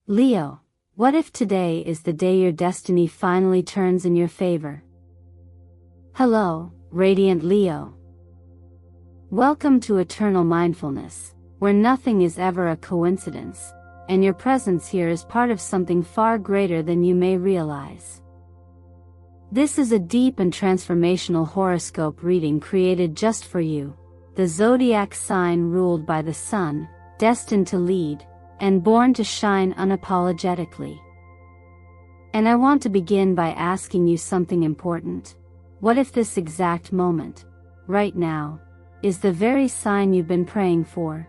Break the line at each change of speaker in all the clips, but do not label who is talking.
Leo, what if today is the day your destiny finally turns in your favor? Hello, Radiant Leo. Welcome to Eternal Mindfulness, where nothing is ever a coincidence, and your presence here is part of something far greater than you may realize. This is a deep and transformational horoscope reading created just for you, the Zodiac sign ruled by the Sun, destined to lead, and born to shine unapologetically. And I want to begin by asking you something important. What if this exact moment, right now, is the very sign you've been praying for?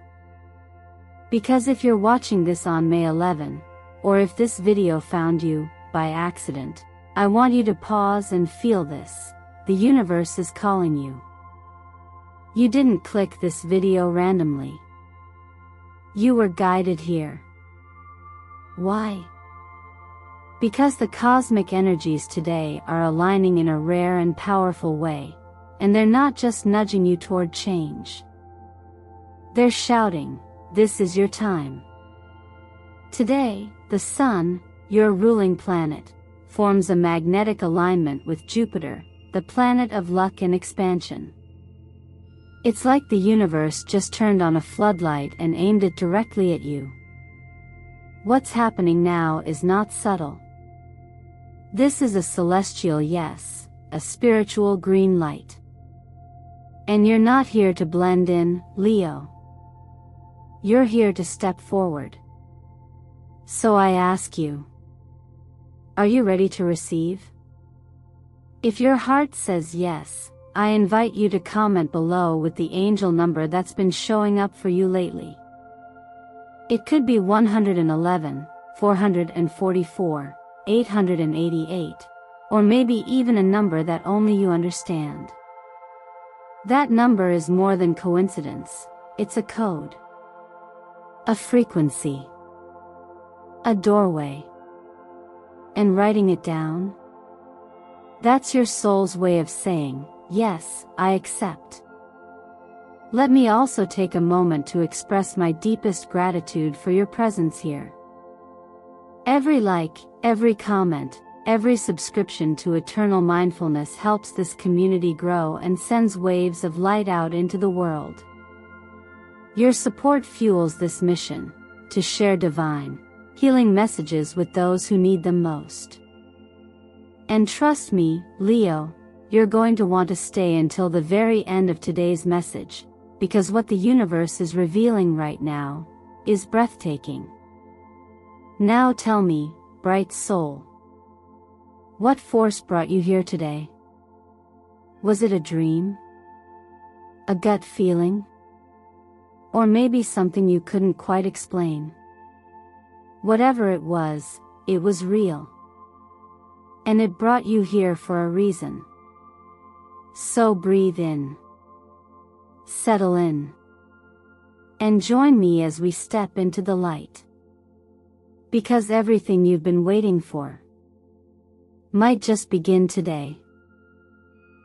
Because if you're watching this on May 11, or if this video found you, by accident, I want you to pause and feel this. The universe is calling you. You didn't click this video randomly. You were guided here. Why? Because the cosmic energies today are aligning in a rare and powerful way, and they're not just nudging you toward change. They're shouting, "This is your time." Today, the Sun, your ruling planet, forms a magnetic alignment with Jupiter, the planet of luck and expansion. It's like the universe just turned on a floodlight and aimed it directly at you. What's happening now is not subtle. This is a celestial yes, a spiritual green light. And you're not here to blend in, Leo. You're here to step forward. So I ask you, are you ready to receive? If your heart says yes, I invite you to comment below with the angel number that's been showing up for you lately. It could be 111, 444, 888, or maybe even a number that only you understand. That number is more than coincidence, it's a code. A frequency. A doorway. And writing it down? That's your soul's way of saying, "Yes, I accept." Let me also take a moment to express my deepest gratitude for your presence here. Every like, every comment, every subscription to Eternal Mindfulness helps this community grow and sends waves of light out into the world. Your support fuels this mission, to share divine, healing messages with those who need them most. And trust me, Leo, you're going to want to stay until the very end of today's message, because what the universe is revealing right now is breathtaking. Now tell me, bright soul, what force brought you here today? Was it a dream? A gut feeling? Or maybe something you couldn't quite explain? Whatever it was real. And it brought you here for a reason. So breathe in. Settle in. And join me as we step into the light. Because everything you've been waiting for might just begin today.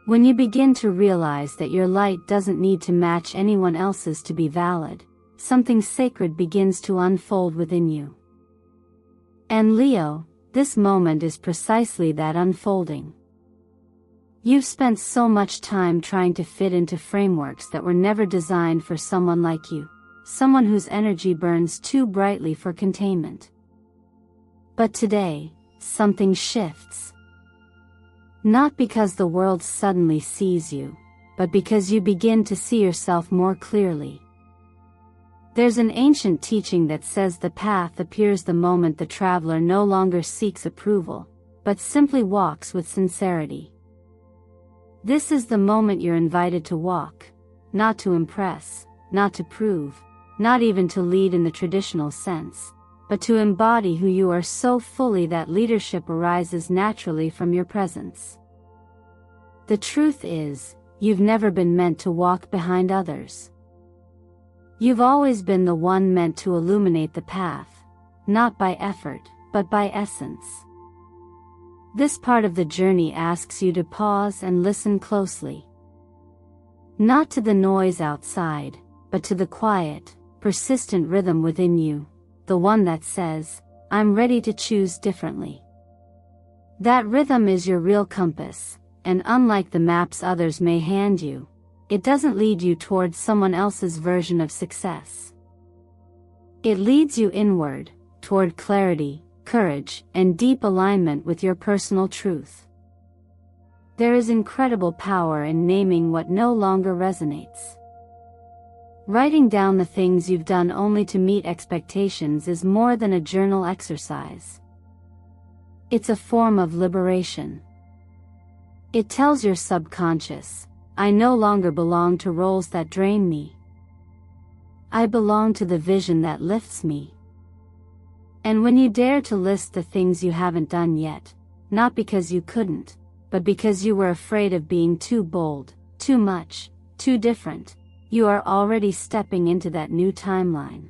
When you begin to realize that your light doesn't need to match anyone else's to be valid, something sacred begins to unfold within you. And Leo, this moment is precisely that unfolding. You've spent so much time trying to fit into frameworks that were never designed for someone like you, someone whose energy burns too brightly for containment. But today, something shifts. Not because the world suddenly sees you, but because you begin to see yourself more clearly. There's an ancient teaching that says the path appears the moment the traveler no longer seeks approval, but simply walks with sincerity. This is the moment you're invited to walk, not to impress, not to prove, not even to lead in the traditional sense, but to embody who you are so fully that leadership arises naturally from your presence. The truth is, you've never been meant to walk behind others. You've always been the one meant to illuminate the path, not by effort, but by essence. This part of the journey asks you to pause and listen closely. Not to the noise outside, but to the quiet, persistent rhythm within you, the one that says, I'm ready to choose differently. That rhythm is your real compass, and unlike the maps others may hand you, it doesn't lead you towards someone else's version of success. It leads you inward, toward clarity, courage, and deep alignment with your personal truth. There is incredible power in naming what no longer resonates. Writing down the things you've done only to meet expectations is more than a journal exercise. It's a form of liberation. It tells your subconscious, I no longer belong to roles that drain me. I belong to the vision that lifts me. And when you dare to list the things you haven't done yet, not because you couldn't, but because you were afraid of being too bold, too much, too different, you are already stepping into that new timeline.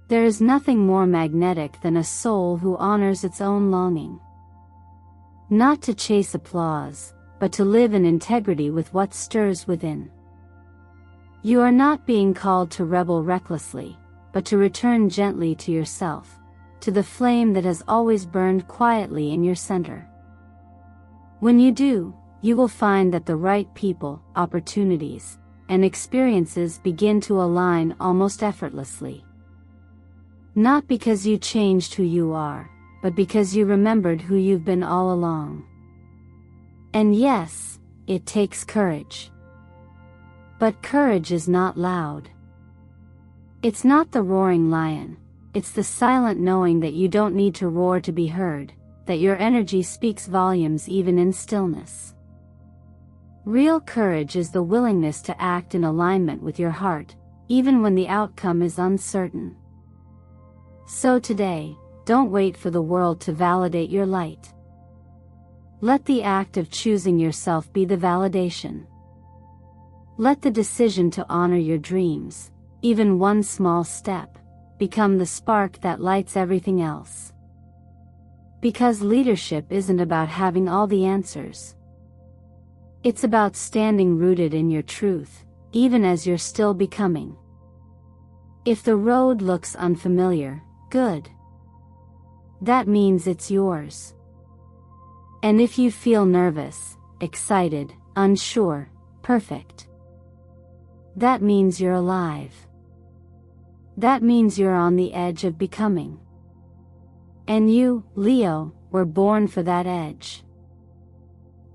There is nothing more magnetic than a soul who honors its own longing. Not to chase applause, but to live in integrity with what stirs within. You are not being called to rebel recklessly, but to return gently to yourself, to the flame that has always burned quietly in your center. When you do, you will find that the right people, opportunities, and experiences begin to align almost effortlessly. Not because you changed who you are, but because you remembered who you've been all along. And yes, it takes courage. But courage is not loud. It's not the roaring lion, it's the silent knowing that you don't need to roar to be heard, that your energy speaks volumes even in stillness. Real courage is the willingness to act in alignment with your heart, even when the outcome is uncertain. So today, don't wait for the world to validate your light. Let the act of choosing yourself be the validation. Let the decision to honor your dreams, even one small step, become the spark that lights everything else. Because leadership isn't about having all the answers. It's about standing rooted in your truth, even as you're still becoming. If the road looks unfamiliar, good. That means it's yours. And if you feel nervous, excited, unsure, perfect. That means you're alive. That means you're on the edge of becoming. And you, Leo, were born for that edge.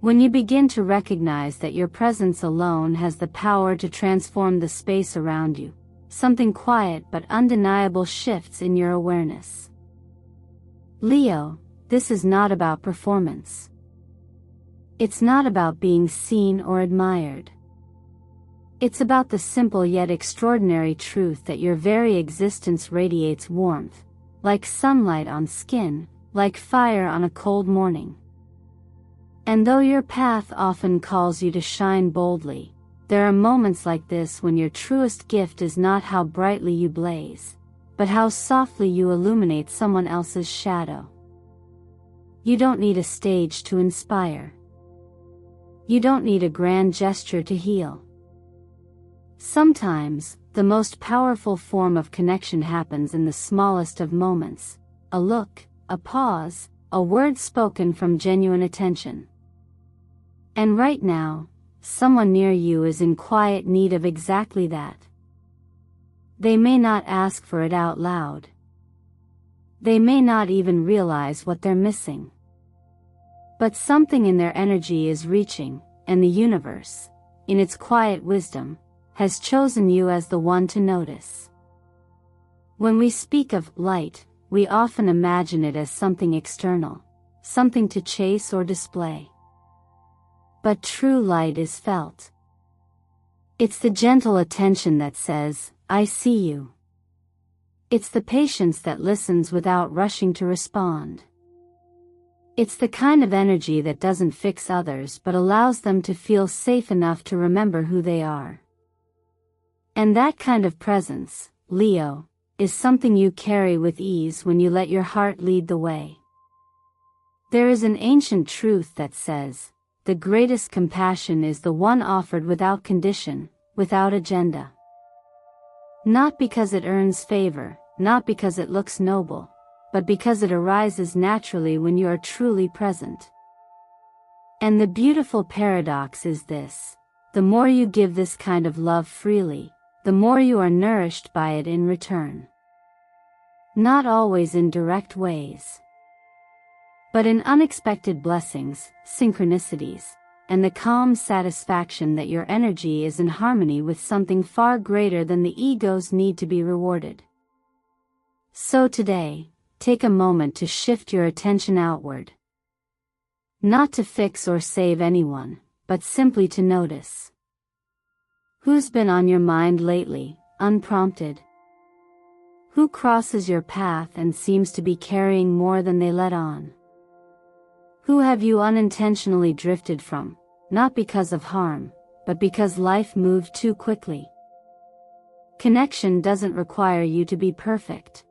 When you begin to recognize that your presence alone has the power to transform the space around you, something quiet but undeniable shifts in your awareness. Leo, this is not about performance. It's not about being seen or admired. It's about the simple yet extraordinary truth that your very existence radiates warmth, like sunlight on skin, like fire on a cold morning. And though your path often calls you to shine boldly, there are moments like this when your truest gift is not how brightly you blaze, but how softly you illuminate someone else's shadow. You don't need a stage to inspire. You don't need a grand gesture to heal. Sometimes, the most powerful form of connection happens in the smallest of moments, a look, a pause, a word spoken from genuine attention. And right now, someone near you is in quiet need of exactly that. They may not ask for it out loud. They may not even realize what they're missing. But something in their energy is reaching, and the universe, in its quiet wisdom, has chosen you as the one to notice. When we speak of light, we often imagine it as something external, something to chase or display. But true light is felt. It's the gentle attention that says, I see you. It's the patience that listens without rushing to respond. It's the kind of energy that doesn't fix others but allows them to feel safe enough to remember who they are. And that kind of presence, Leo, is something you carry with ease when you let your heart lead the way. There is an ancient truth that says, the greatest compassion is the one offered without condition, without agenda. Not because it earns favor, not because it looks noble, but because it arises naturally when you are truly present. And the beautiful paradox is this: the more you give this kind of love freely, the more you are nourished by it in return. Not always in direct ways, but in unexpected blessings, synchronicities, and the calm satisfaction that your energy is in harmony with something far greater than the ego's need to be rewarded. So today, take a moment to shift your attention outward. Not to fix or save anyone, but simply to notice. Who's been on your mind lately, unprompted? Who crosses your path and seems to be carrying more than they let on? Who have you unintentionally drifted from, not because of harm, but because life moved too quickly? Connection doesn't require you to be perfect.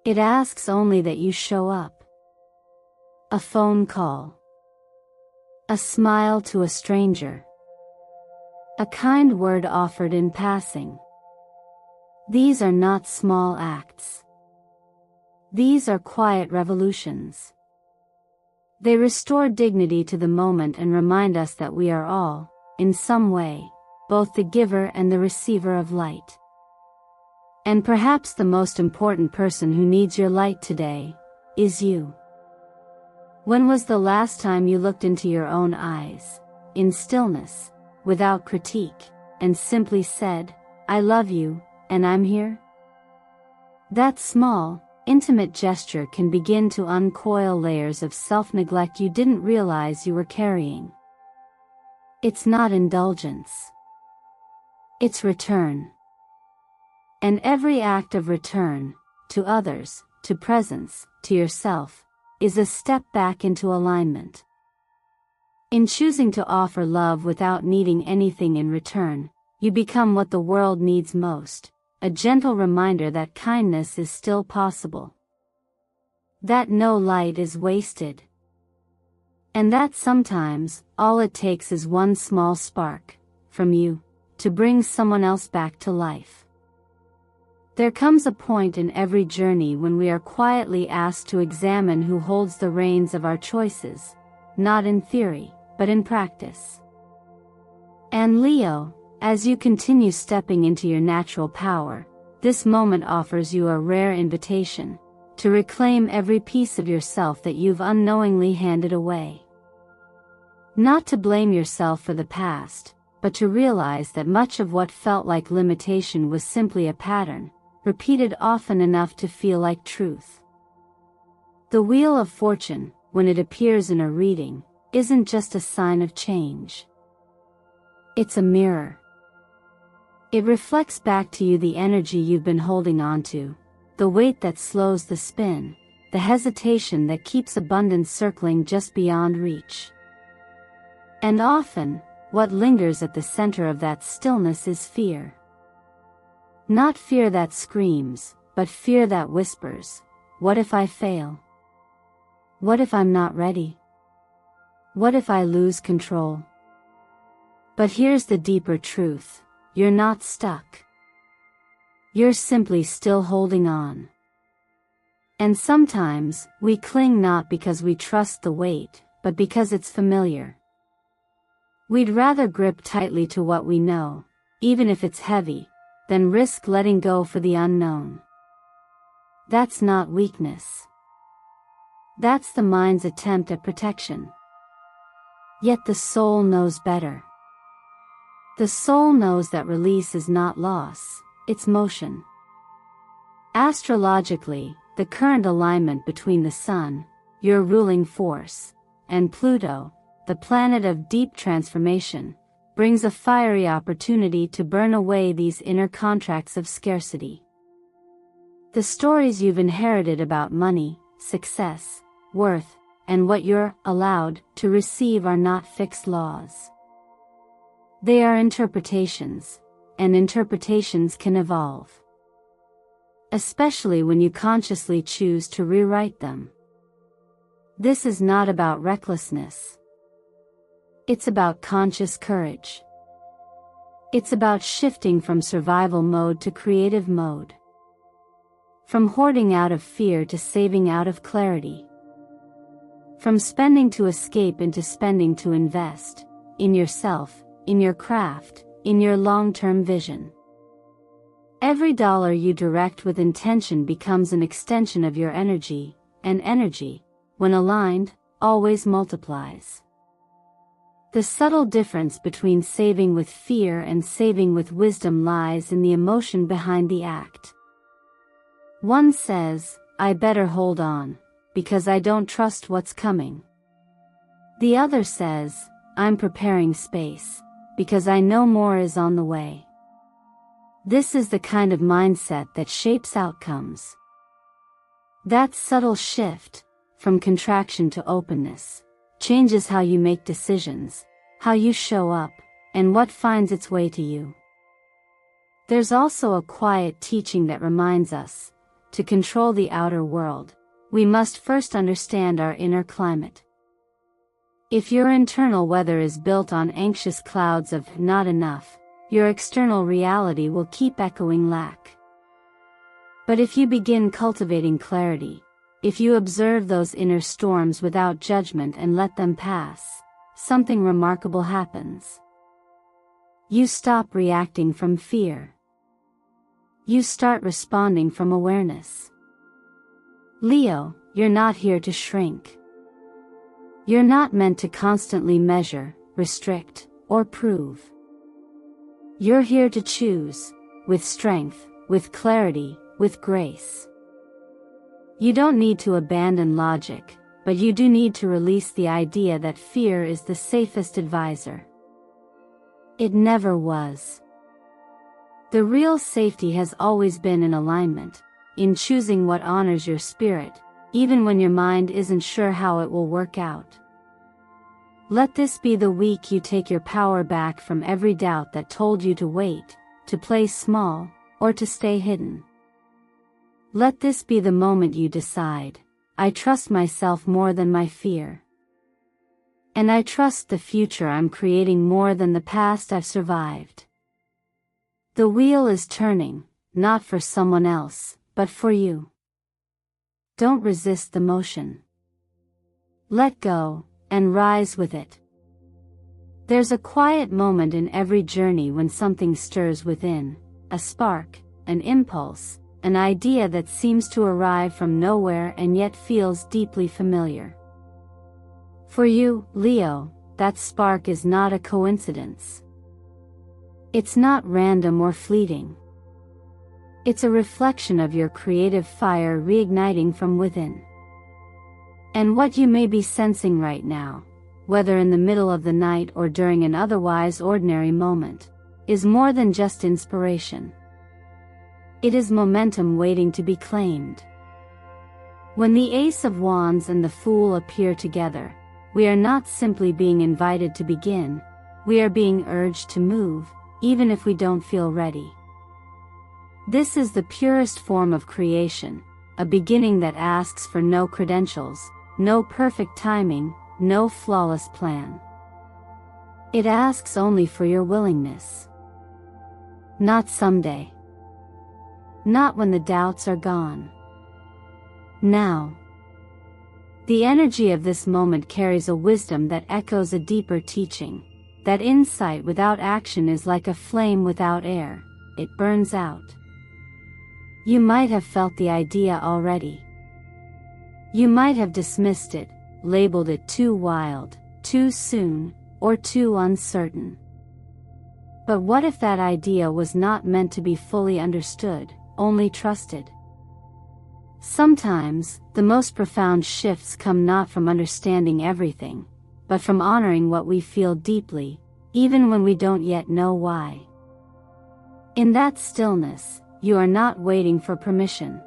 It asks only that you show up. A phone call. A smile to a stranger. A kind word offered in passing. These are not small acts. These are quiet revolutions. They restore dignity to the moment and remind us that we are all, in some way, both the giver and the receiver of light. And perhaps the most important person who needs your light today is you. When was the last time you looked into your own eyes, in stillness, without critique, and simply said, "I love you, and I'm here"? That small, intimate gesture can begin to uncoil layers of self-neglect you didn't realize you were carrying. It's not indulgence. It's return. And every act of return, to others, to presence, to yourself, is a step back into alignment. In choosing to offer love without needing anything in return, you become what the world needs most, a gentle reminder that kindness is still possible. That no light is wasted. And that sometimes, all it takes is one small spark, from you, to bring someone else back to life. There comes a point in every journey when we are quietly asked to examine who holds the reins of our choices, not in theory, but in practice. And Leo, as you continue stepping into your natural power, this moment offers you a rare invitation to reclaim every piece of yourself that you've unknowingly handed away. Not to blame yourself for the past, but to realize that much of what felt like limitation was simply a pattern, repeated often enough to feel like truth. The Wheel of Fortune, when it appears in a reading, isn't just a sign of change. It's a mirror. It reflects back to you the energy you've been holding onto, the weight that slows the spin, the hesitation that keeps abundance circling just beyond reach. And often, what lingers at the center of that stillness is fear. Not fear that screams, but fear that whispers, "What if I fail? What if I'm not ready? What if I lose control?" But here's the deeper truth: you're not stuck. You're simply still holding on. And sometimes, we cling not because we trust the weight, but because it's familiar. We'd rather grip tightly to what we know, even if it's heavy, than risk letting go for the unknown. That's not weakness. That's the mind's attempt at protection. Yet the soul knows better. The soul knows that release is not loss, it's motion. Astrologically, the current alignment between the Sun, your ruling force, and Pluto, the planet of deep transformation, brings a fiery opportunity to burn away these inner contracts of scarcity. The stories you've inherited about money, success, worth, and what you're allowed to receive are not fixed laws. They are interpretations, and interpretations can evolve. Especially when you consciously choose to rewrite them. This is not about recklessness. It's about conscious courage. It's about shifting from survival mode to creative mode. From hoarding out of fear to saving out of clarity. From spending to escape into spending to invest, in yourself, in your craft, in your long-term vision. Every dollar you direct with intention becomes an extension of your energy, and energy, when aligned, always multiplies. The subtle difference between saving with fear and saving with wisdom lies in the emotion behind the act. One says, I better hold on, because I don't trust what's coming. The other says, I'm preparing space, because I know more is on the way. This is the kind of mindset that shapes outcomes. That subtle shift, from contraction to openness, changes how you make decisions, how you show up, and what finds its way to you. There's also a quiet teaching that reminds us, to control the outer world, we must first understand our inner climate. If your internal weather is built on anxious clouds of not enough, your external reality will keep echoing lack. But if you begin cultivating clarity, if you observe those inner storms without judgment and let them pass, something remarkable happens. You stop reacting from fear. You start responding from awareness. Leo, you're not here to shrink. You're not meant to constantly measure, restrict, or prove. You're here to choose, with strength, with clarity, with grace. You don't need to abandon logic, but you do need to release the idea that fear is the safest advisor. It never was. The real safety has always been in alignment, in choosing what honors your spirit, even when your mind isn't sure how it will work out. Let this be the week you take your power back from every doubt that told you to wait, to play small, or to stay hidden. Let this be the moment you decide, I trust myself more than my fear. And I trust the future I'm creating more than the past I've survived. The wheel is turning, not for someone else, but for you. Don't resist the motion. Let go, and rise with it. There's a quiet moment in every journey when something stirs within, a spark, an impulse, an idea that seems to arrive from nowhere and yet feels deeply familiar. For you, Leo, that spark is not a coincidence. It's not random or fleeting. It's a reflection of your creative fire reigniting from within. And what you may be sensing right now, whether in the middle of the night or during an otherwise ordinary moment, is more than just inspiration. It is momentum waiting to be claimed. When the Ace of Wands and the Fool appear together, we are not simply being invited to begin, we are being urged to move, even if we don't feel ready. This is the purest form of creation, a beginning that asks for no credentials, no perfect timing, no flawless plan. It asks only for your willingness. Not someday. Not when the doubts are gone. Now. The energy of this moment carries a wisdom that echoes a deeper teaching, that insight without action is like a flame without air, it burns out. You might have felt the idea already. You might have dismissed it, labeled it too wild, too soon, or too uncertain. But what if that idea was not meant to be fully understood, only trusted? Sometimes, the most profound shifts come not from understanding everything, but from honoring what we feel deeply, even when we don't yet know why. In that stillness, you are not waiting for permission.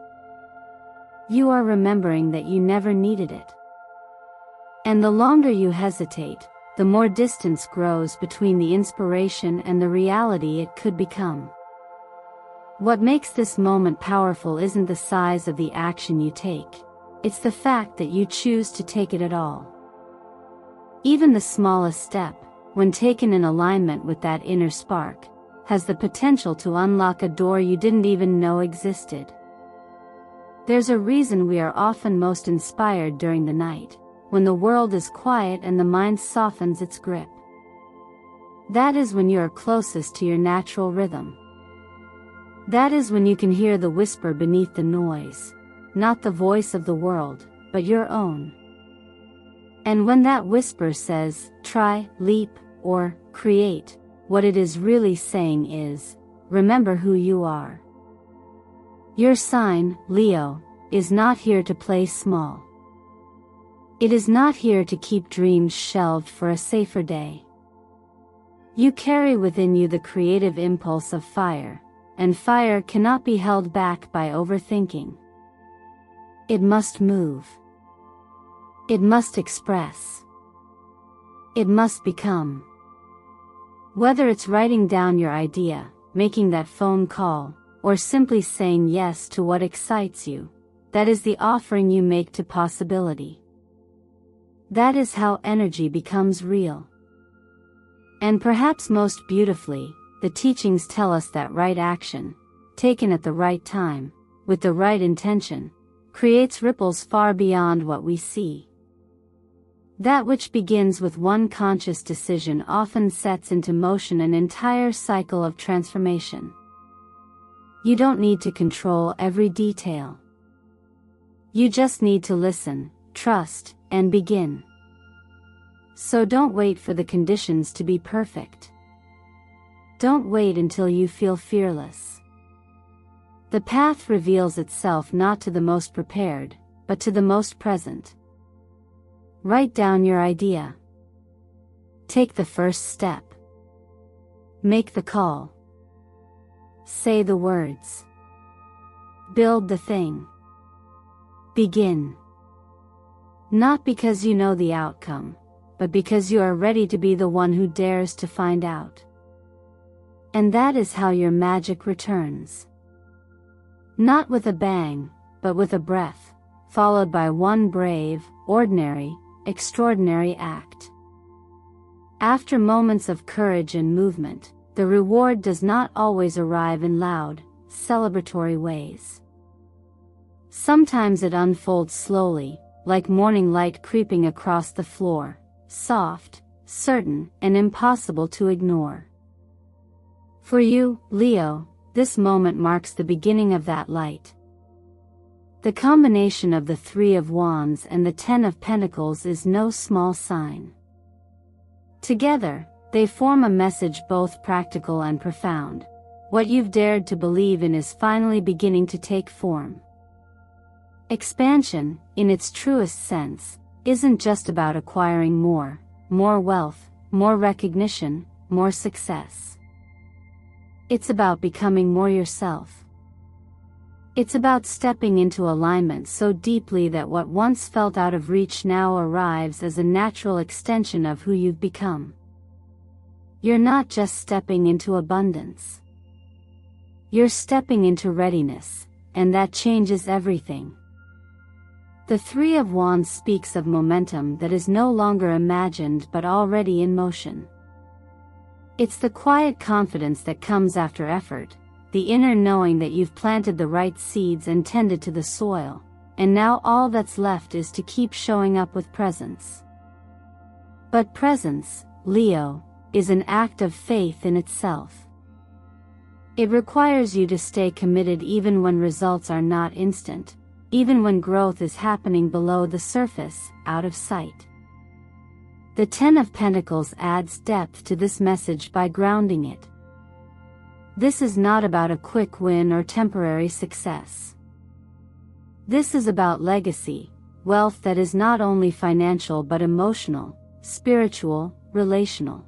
You are remembering that you never needed it. And the longer you hesitate, the more distance grows between the inspiration and the reality it could become. What makes this moment powerful isn't the size of the action you take, it's the fact that you choose to take it at all. Even the smallest step, when taken in alignment with that inner spark, has the potential to unlock a door you didn't even know existed. There's a reason we are often most inspired during the night, when the world is quiet and the mind softens its grip. That is when you are closest to your natural rhythm. That is when you can hear the whisper beneath the noise, not the voice of the world, but your own. And when that whisper says, try, leap, or create, what it is really saying is, remember who you are. Your sign, Leo, is not here to play small. It is not here to keep dreams shelved for a safer day. You carry within you the creative impulse of fire, and fire cannot be held back by overthinking. It must move. It must express. It must become. Whether it's writing down your idea, making that phone call, or simply saying yes to what excites you, that is the offering you make to possibility. That is how energy becomes real. And perhaps most beautifully, the teachings tell us that right action, taken at the right time, with the right intention, creates ripples far beyond what we see. That which begins with one conscious decision often sets into motion an entire cycle of transformation. You don't need to control every detail. You just need to listen, trust, and begin. So don't wait for the conditions to be perfect. Don't wait until you feel fearless. The path reveals itself not to the most prepared, but to the most present. Write down your idea. Take the first step. Make the call. Say the words. Build the thing. Begin. Not because you know the outcome, but because you are ready to be the one who dares to find out. And that is how your magic returns. Not with a bang, but with a breath, followed by one brave, ordinary, extraordinary act. After moments of courage and movement, the reward does not always arrive in loud, celebratory ways. Sometimes it unfolds slowly, like morning light creeping across the floor, soft, certain, and impossible to ignore. For you, Leo, this moment marks the beginning of that light. The combination of the Three of Wands and the Ten of Pentacles is no small sign. Together, they form a message both practical and profound. What you've dared to believe in is finally beginning to take form. Expansion, in its truest sense, isn't just about acquiring more wealth, more recognition, more success. It's about becoming more yourself. It's about stepping into alignment so deeply that what once felt out of reach now arrives as a natural extension of who you've become. You're not just stepping into abundance. You're stepping into readiness, and that changes everything. The Three of Wands speaks of momentum that is no longer imagined but already in motion. It's the quiet confidence that comes after effort, the inner knowing that you've planted the right seeds and tended to the soil, and now all that's left is to keep showing up with presence. But presence, Leo, is an act of faith in itself. It requires you to stay committed even when results are not instant, even when growth is happening below the surface, out of sight. The Ten of Pentacles adds depth to this message by grounding it. This is not about a quick win or temporary success. This is about legacy, wealth that is not only financial but emotional, spiritual, relational.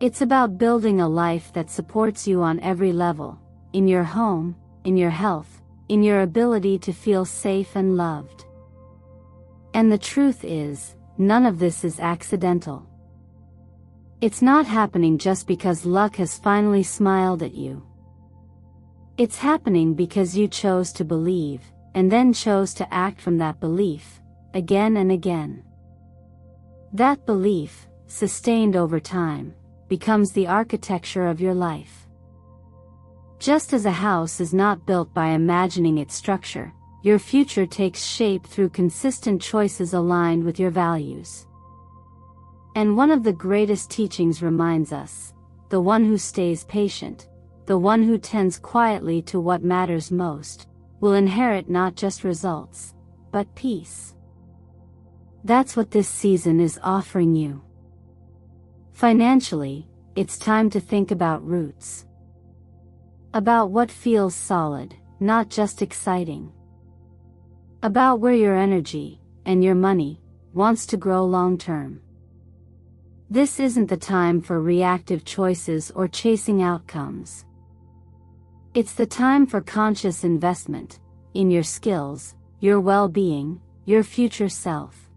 It's about building a life that supports you on every level, in your home, in your health, in your ability to feel safe and loved. And the truth is, none of this is accidental. It's not happening just because luck has finally smiled at you. It's happening because you chose to believe, and then chose to act from that belief, again and again. That belief, sustained over time, becomes the architecture of your life. Just as a house is not built by imagining its structure, your future takes shape through consistent choices aligned with your values. And one of the greatest teachings reminds us, the one who stays patient, the one who tends quietly to what matters most, will inherit not just results, but peace. That's what this season is offering you. Financially, it's time to think about roots. About what feels solid, not just exciting. About where your energy, and your money, wants to grow long-term. This isn't the time for reactive choices or chasing outcomes. It's the time for conscious investment, in your skills, your well-being, your future self.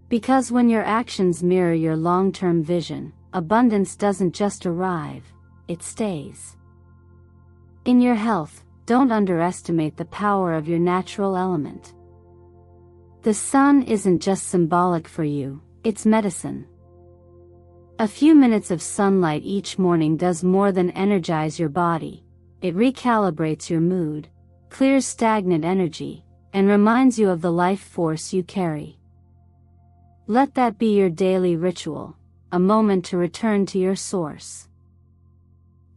Because when your actions mirror your long-term vision, abundance doesn't just arrive, it stays. In your health, don't underestimate the power of your natural element. The sun isn't just symbolic for you, it's medicine. A few minutes of sunlight each morning does more than energize your body. It recalibrates your mood, clears stagnant energy, and reminds you of the life force you carry. Let that be your daily ritual, a moment to return to your source.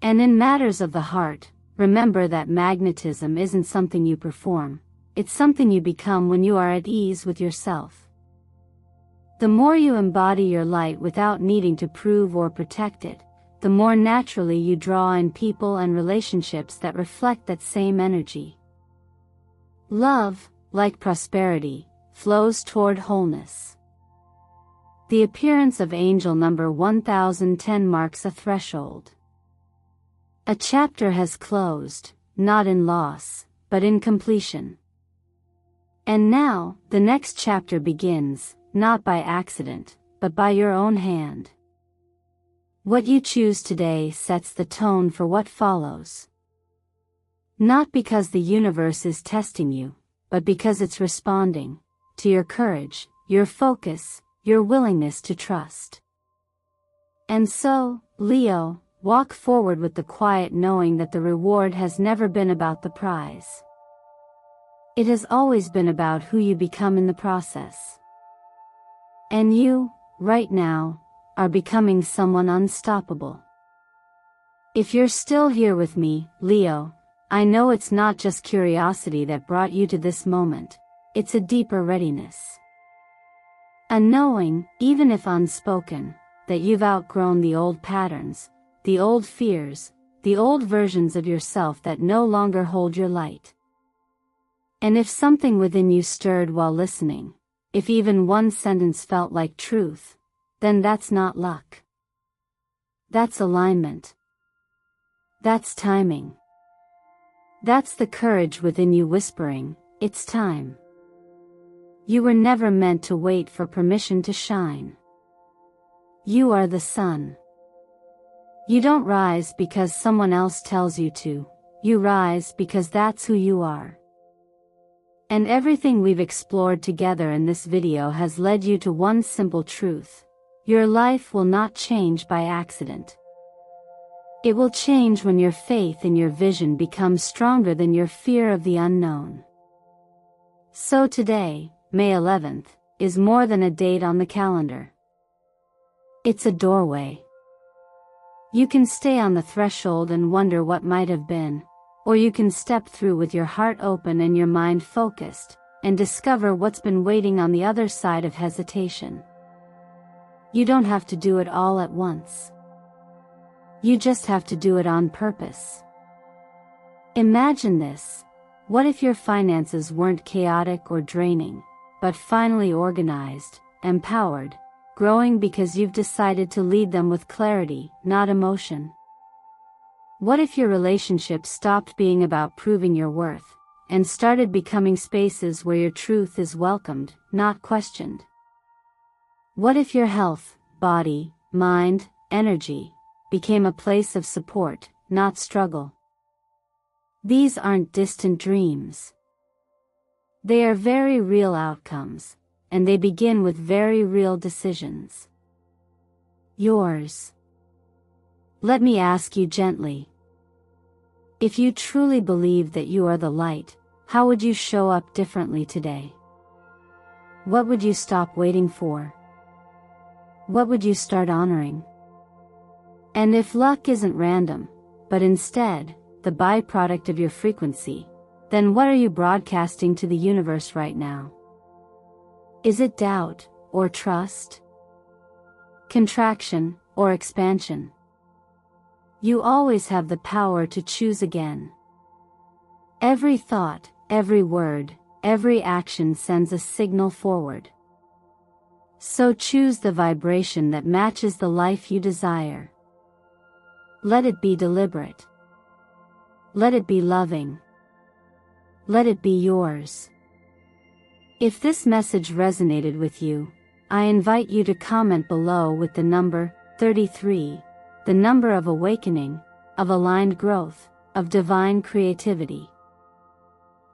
And in matters of the heart, remember that magnetism isn't something you perform, it's something you become when you are at ease with yourself. The more you embody your light without needing to prove or protect it, the more naturally you draw in people and relationships that reflect that same energy. Love, like prosperity, flows toward wholeness. The appearance of angel number 1010 marks a threshold. A chapter has closed, not in loss, but in completion. And now, the next chapter begins, not by accident, but by your own hand. What you choose today sets the tone for what follows. Not because the universe is testing you, but because it's responding to your courage, your focus, your willingness to trust. And so, Leo, walk forward with the quiet knowing that the reward has never been about the prize. It has always been about who you become in the process. And you, right now, are becoming someone unstoppable. If you're still here with me, Leo, I know it's not just curiosity that brought you to this moment, it's a deeper readiness. A knowing, even if unspoken, that you've outgrown the old patterns, the old fears, the old versions of yourself that no longer hold your light. And if something within you stirred while listening, if even one sentence felt like truth, then that's not luck. That's alignment. That's timing. That's the courage within you whispering, it's time. You were never meant to wait for permission to shine. You are the sun. You don't rise because someone else tells you to, you rise because that's who you are. And everything we've explored together in this video has led you to one simple truth. Your life will not change by accident. It will change when your faith in your vision becomes stronger than your fear of the unknown. So today, May 11th, is more than a date on the calendar. It's a doorway. You can stay on the threshold and wonder what might have been, or you can step through with your heart open and your mind focused, and discover what's been waiting on the other side of hesitation. You don't have to do it all at once. You just have to do it on purpose. Imagine this. What if your finances weren't chaotic or draining, but finally organized, empowered, growing because you've decided to lead them with clarity, not emotion? What if your relationships stopped being about proving your worth, and started becoming spaces where your truth is welcomed, not questioned? What if your health, body, mind, energy, became a place of support, not struggle? These aren't distant dreams. They are very real outcomes, and they begin with very real decisions. Yours. Let me ask you gently. If you truly believe that you are the light, How would you show up differently today? What would you stop waiting for? What would you start honoring? And if luck isn't random, but instead, the byproduct of your frequency, then what are you broadcasting to the universe right now? Is it doubt, or trust? Contraction, or expansion? You always have the power to choose again. Every thought, every word, every action sends a signal forward. So choose the vibration that matches the life you desire. Let it be deliberate. Let it be loving. Let it be yours. If this message resonated with you, I invite you to comment below with the number 33, the number of awakening, of aligned growth, of divine creativity.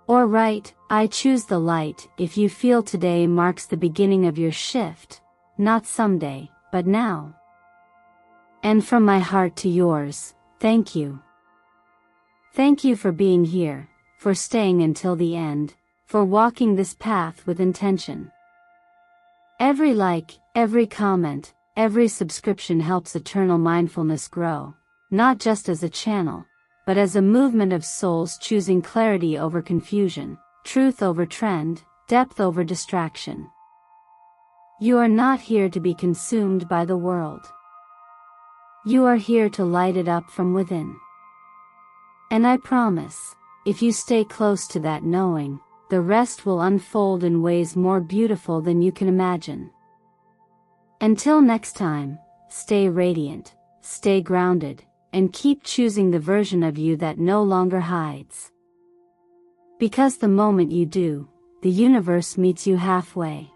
Or write, I choose the light, if you feel today marks the beginning of your shift, not someday, but now. And from my heart to yours, thank you. Thank you for being here, for staying until the end, for walking this path with intention. Every like, every comment, every subscription helps Eternal Mindfulness grow, not just as a channel, but as a movement of souls choosing clarity over confusion, truth over trend, depth over distraction. You are not here to be consumed by the world. You are here to light it up from within. And I promise, if you stay close to that knowing, the rest will unfold in ways more beautiful than you can imagine. Until next time, stay radiant, stay grounded, and keep choosing the version of you that no longer hides. Because the moment you do, the universe meets you halfway.